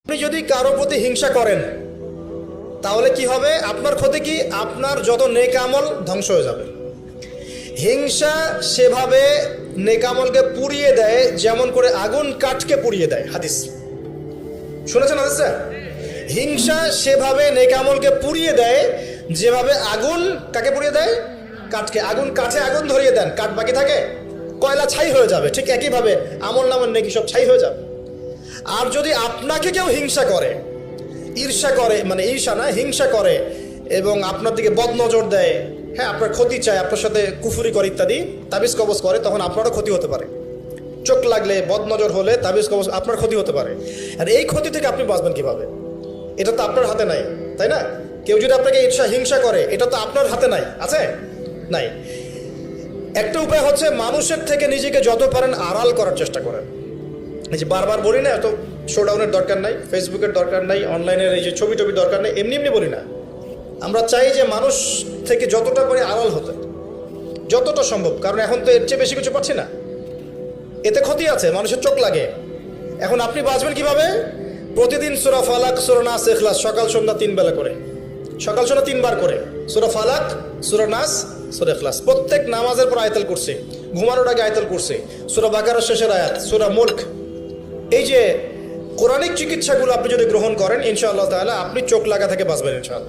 আপনি যদি কারো প্রতি হিংসা করেন তাহলে কি হবে? আপনার ক্ষতি কি? আপনার যত নেক আমল ধ্বংস হয়ে যাবে। হিংসা সেভাবে নেক আমলকে পুড়িয়ে দেয় যেমন করে আগুন কাঠকে পুড়িয়ে দেয়। হাদিস শুনেছেন হাদিসটা? হিংসা সেভাবে নেক আমলকে পুড়িয়ে দেয় যেভাবে আগুন কাকে পুড়িয়ে দেয়? কাঠকে। আগুন কাঠে আগুন ধরিয়ে দেন, কাঠ বাকি থাকে, কয়লা ছাই হয়ে যাবে। ঠিক একইভাবে আমল নামের নেকি সব ছাই হয়ে যাবে। আর যদি আপনাকে কেউ হিংসা করে, ঈর্ষা করে, মানে ঈর্ষা না, হিংসা করে এবং আপনার দিকে বদনজর দেয়, হ্যাঁ, আপনার ক্ষতি চায়, আপনার সাথে কুফুরি করে ইত্যাদি, তাবিজ কবজ করে, তখন আপনারও ক্ষতি হতে পারে। চোখ লাগলে, বদনজর হলে, তাবিজ কবজ, আপনার ক্ষতি হতে পারে। আর এই ক্ষতি থেকে আপনি বাঁচবেন কিভাবে? এটা তো আপনার হাতে নাই, তাই না? কেউ যদি আপনাকে ঈর্ষা হিংসা করে, এটা তো আপনার হাতে নাই, আছে? নাই। একটা উপায় হচ্ছে মানুষের থেকে নিজেকে যত পারেন আড়াল করার চেষ্টা করেন। এই যে বারবার বলি না, এত শোডাউনের দরকার নাই, ফেসবুকের দরকার নাই, অনলাইনের এই যে ছবি টবি দরকার নেই, এমনি এমনি বলি না। আমরা চাই যে মানুষ থেকে যতটা পারি আড়াল হতে, যতটা সম্ভব। কারণ এখন তো এর চেয়ে বেশি কিছু পাচ্ছি না, এতে ক্ষতি আছে, মানুষের চোখ লাগে। এখন আপনি বাঁচবেন কিভাবে? প্রতিদিন সূরা ফালাক, সূরা নাস, ইখলাস সকাল সন্ধ্যা 3 বেলা করে, সকাল সন্ধ্যা 3 বার করে সূরা ফালাক, সূরা নাস, সূরা ইখলাস। প্রত্যেক নামাজের পর আয়াতুল কুরসি, ঘুমানোর আগে আয়াতুল কুরসি, সূরা বাকারার শেষের আয়াত, সূরা মুলক। এই যে কোরআনিক চিকিৎসাগুলো আপনি যদি গ্রহণ করেন ইনশাআল্লাহ তাআলা আপনি চোখ লাগা থেকে বাঁচবেন ইনশাআল্লাহ।